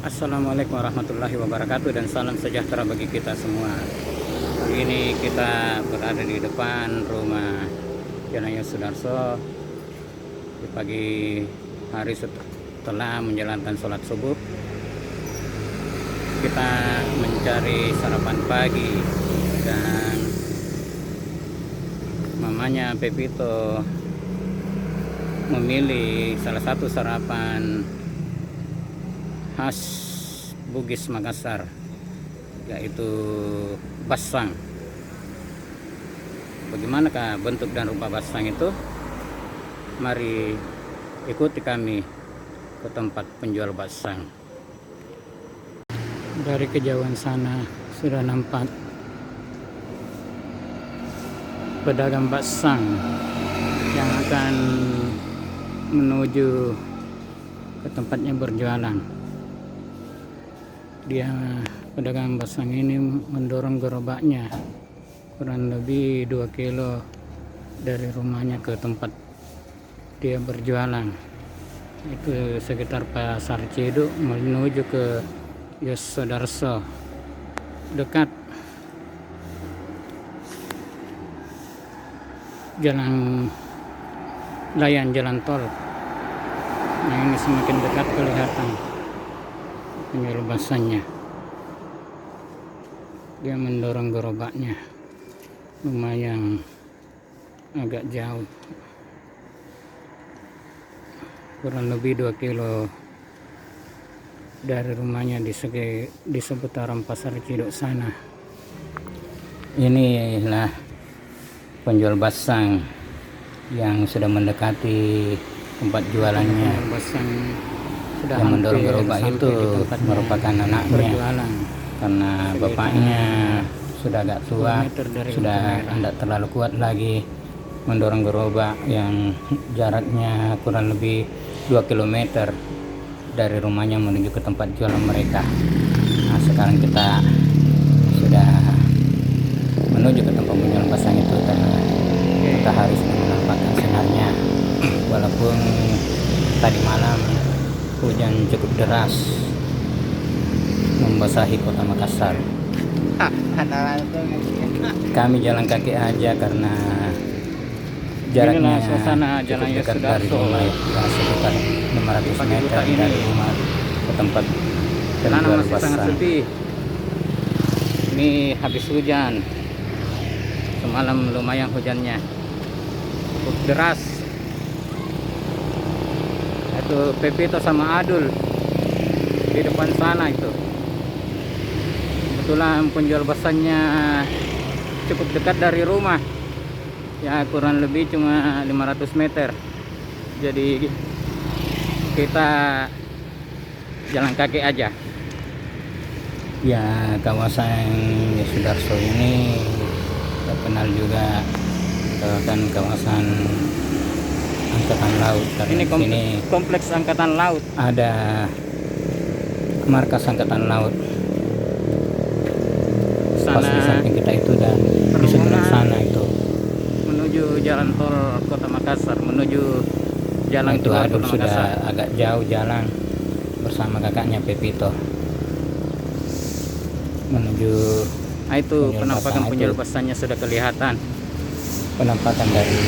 Assalamualaikum warahmatullahi wabarakatuh dan salam sejahtera bagi kita semua. Hari ini kita berada di depan rumah Jenayah Sudarso di pagi hari setelah menjalankan sholat subuh. Kita mencari sarapan pagi dan mamanya Pepito memilih salah satu sarapan khas Bugis Makassar, yaitu basang. Bagaimanakah bentuk dan rupa basang itu? Mari ikuti kami ke tempat penjual basang. Dari kejauhan sana sudah nampak pedagang basang yang akan menuju ke tempatnya berjualan. Dia pedagang basang ini mendorong gerobaknya kurang lebih 2 kilo dari rumahnya ke tempat dia berjualan. Itu sekitar Pasar Ciduk menuju ke Yos Sudarso, dekat jalan layan jalan tol. Nah, ini semakin dekat kelihatan penjual basahnya. Dia mendorong gerobaknya lumayan agak jauh, kurang lebih 2 kilo dari rumahnya di seputaran Pasar Ciduk sana. Inilah penjual basang yang sudah mendekati tempat jualannya. Basang yang mendorong gerobak itu merupakan anaknya berjualan, karena bapaknya sudah agak tua, sudah tidak terlalu kuat lagi mendorong gerobak yang jaraknya kurang lebih 2 km dari rumahnya menuju ke tempat jualan mereka. Nah, sekarang kita sudah menuju ke tempat penjualan basang itu karena matahari sudah menampakkan sinarnya, walaupun tadi malam hujan cukup deras membasahi kota Makassar. Kami jalan kaki aja karena jaraknya cukup dekat dari rumah, sekitar 500 meter dari rumah ke tempat penjual basang. Ini habis hujan, semalam lumayan hujannya cukup deras. Itu Pepito sama Adul di depan sana itu. Kebetulan penjual basahnya cukup dekat dari rumah, ya kurang lebih cuma 500 meter. Jadi kita jalan kaki aja. Ya, kawasan Sudarso ini terkenal juga kan kawasan Angkatan Laut. Ini kompleks Angkatan Laut, ada markas Angkatan Laut sana, pas di samping kita itu, dan di sebelah sana itu menuju jalan tol kota Makassar, menuju jalan itu. Adul sudah agak jauh jalan bersama kakaknya Pepito menuju. Nah, itu penampakan penjual basahnya sudah kelihatan. Penampakan dari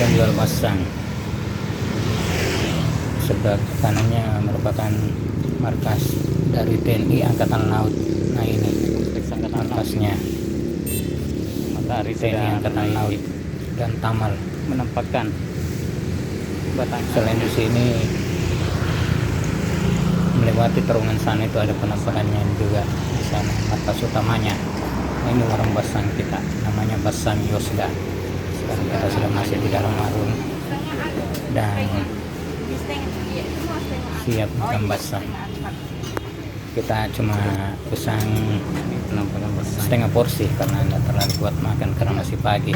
penjual basang. Sebelah kanannya merupakan markas dari TNI Angkatan Laut. Nah, ini markasnya. Matahari TNI Angkatan Laut dan Tamal menampakkan batang. Selain di sini melewati terowongan sana itu ada penampakannya juga di sana, markas utamanya. Nah, ini warung basang kita, namanya Basang Yosda. Sekarang kita sudah masuk di dalam warung dan siap makan basang. Kita cuma pesan setengah porsi karena tidak terlalu kuat makan karena masih pagi.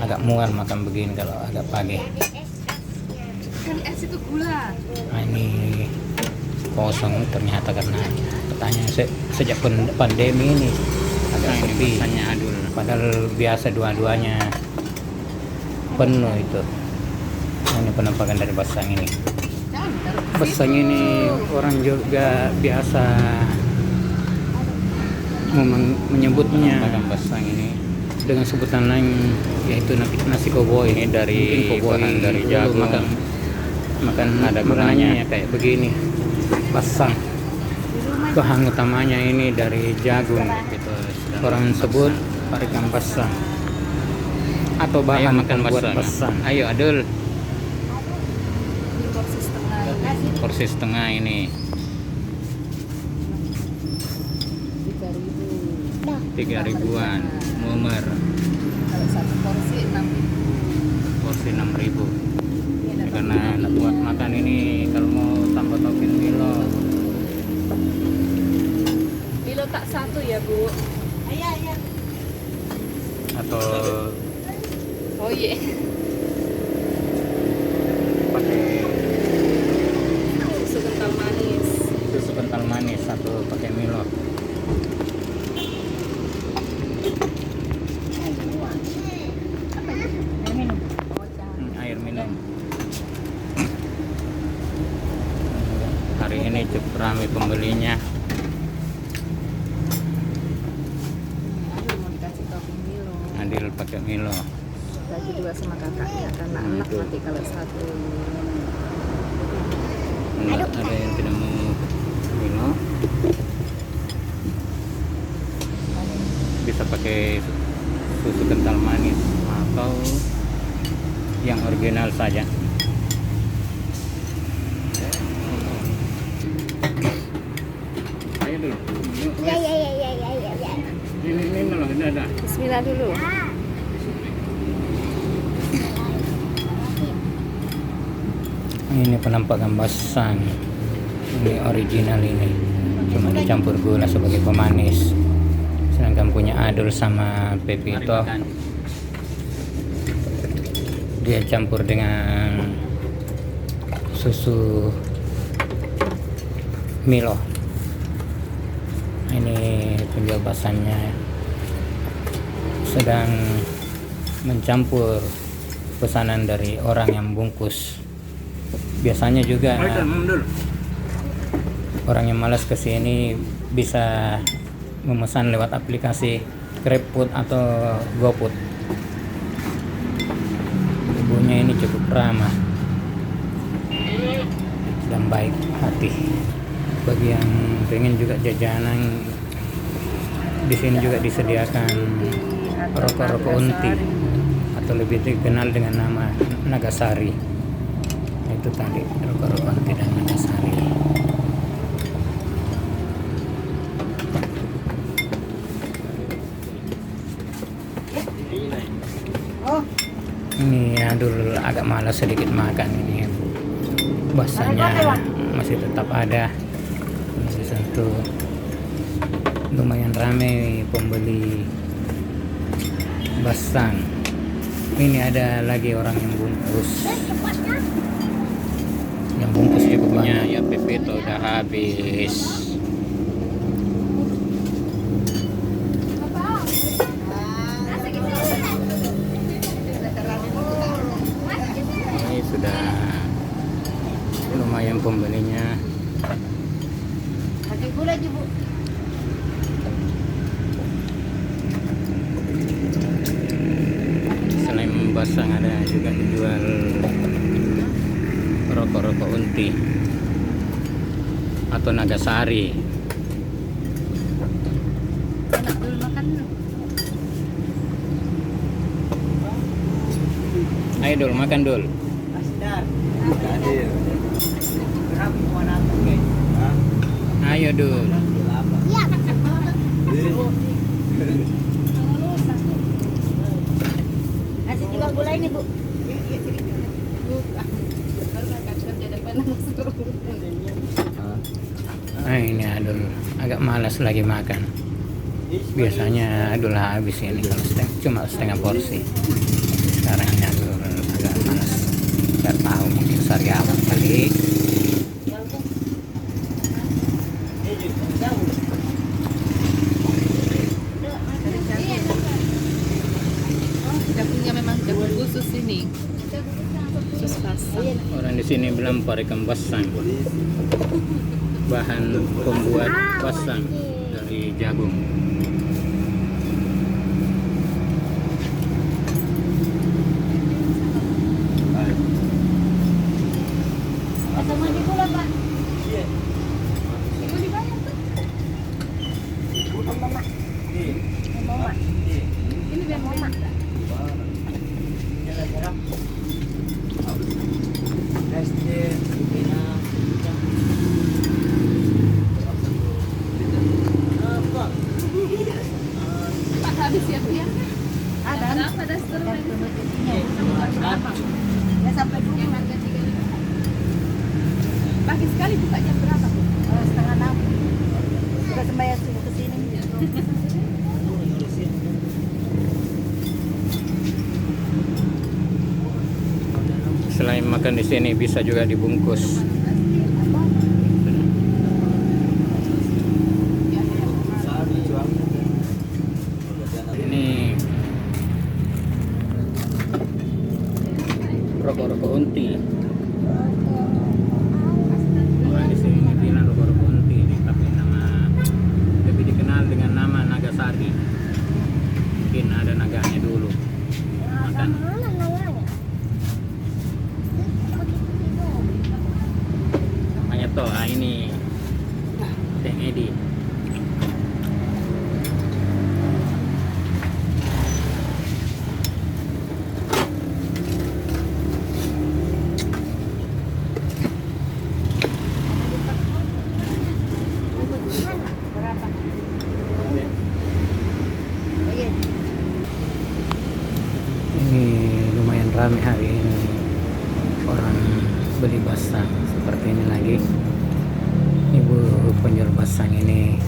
Agak mual makan begini kalau agak pagi. Nah, ini kosong ternyata karena katanya sejak pandemi ini agak sepi. Padahal biasa dua-duanya penuh itu. Ini penampakan dari basang ini. Basang ini orang juga biasa menyebutnya basang ini dengan sebutan lain, yaitu nasi koboi. Ini dari bahan dari jagung, makan ada gunanya kayak begini. Basang bahan utamanya ini dari jagung, orang sebut parikan basang atau bahan pembuat basang. Ayo adul, porsi setengah ini 3.000-an mumer. Kalau satu porsi 6.000. Porsi 6.000. Ya, karena anak buat makan ini kalau mau tambah topping Milo. Milo tak satu ya, Bu? Iya. Atau Oh iya. pakai Susu kental manis. susu kental manis satu pakai Milo. Air minum. Hari ini cukup ramai pembelinya. Aduh, mau dikasih topping Milo. Adil pakai Milo. Bagi dua sama kakaknya karena enak nanti kalau satu. Enggak ada yang tidak mau Milo. Bisa pakai susu kental manis atau yang original saja. Ayo dulu. Ya. Ini loh, ini ada. Bismillah dulu. Ini penampakan basang. Ini original ini. Cuma dicampur gula sebagai pemanis. Sedangkan punya adul sama Pepito, dia campur dengan susu Milo. Ini penjual basahnya sedang mencampur pesanan dari orang yang bungkus. Biasanya juga orang yang malas kesini bisa memesan lewat aplikasi GrabFood atau GoFood. Ibunya ini cukup ramah dan baik hati. Bagi yang pengen juga jajanan, di sini juga disediakan rokok-rokok unti atau lebih dikenal dengan nama Nagasari. Itu tadi rokok-rokok unti dan Nagasari. Ini adul agak malas sedikit makan ini. Basahnya masih tetap ada. Masih satu. Lumayan ramai pembeli basang. Ini ada lagi orang yang bungkus. Yang bungkus punya ya Pepito udah habis. Ini sudah lumayan pembelinya. Pakai gula aja, Bu. Selain basang ada juga dijual rokok-rokok unti atau Nagasari. Enak dulu makan. Ayo dul, makan dul. Ayo dul. Kasih juga gula ini, Bu. Nah ini adul agak malas lagi makan. Biasanya adul habis ini kalau cuma setengah porsi. Sekarang ini adul agak malas. Gak tahu mungkin sariawan kali. Dapurnya memang dapur khusus ini. Khusus basah. Orang di sini sini bilang ikan basang. Bahan pembuat basang dari jagung. Sama di gula, Pak. Mau dibayar tuh? Mama. Mama. Ini biar mama. Pak habis ya, Bu ya? Ada. Berapa daster? Ya sampai dulu. Yang harga 3.000. Pagi sekali buka jam berapa, Bu? 5:30. Sudah sembahyang subuh ke sini. Selain makan di sini bisa juga dibungkus. Ini rokok-rokok unti. Orang di sini bilang rokok-rokok unti, tapi nama lebih dikenal dengan nama Nagasari. Mungkin ada naganya dulu. Makan. Namanya toh, ini Teng Edi. Ini lumayan ramai hari ini, orang beli basang seperti ini lagi. Ibu penjual basang ini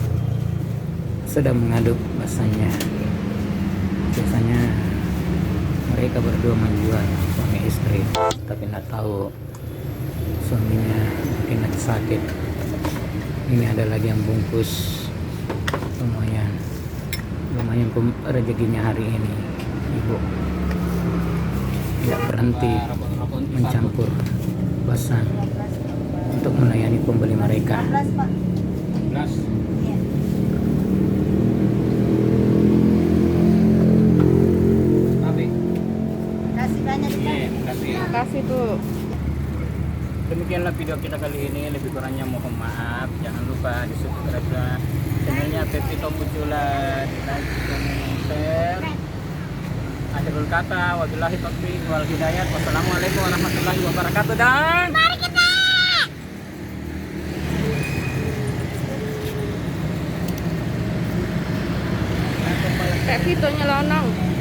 sedang mengaduk basangnya. Biasanya mereka berdua menjual, suami istri, tapi tidak tahu suaminya mungkin lagi sakit. Ini ada lagi yang bungkus. Lumayan rezekinya hari ini. Ibu tidak berhenti mencampur basang untuk melayani pembeli mereka. 16, Pak. Iya. Kasih banyak, Pak. Terima kasih, Bu. Demikianlah video kita kali ini, lebih kurangnya mohon maaf. Jangan lupa di subscribe channelnya Pepito Pucula, di like dan share. Akhirul kata, wabillahi taufiq wal hidayah. Wassalamualaikum warahmatullahi wabarakatuh dan mari kita. Kayak Vito nyelonong.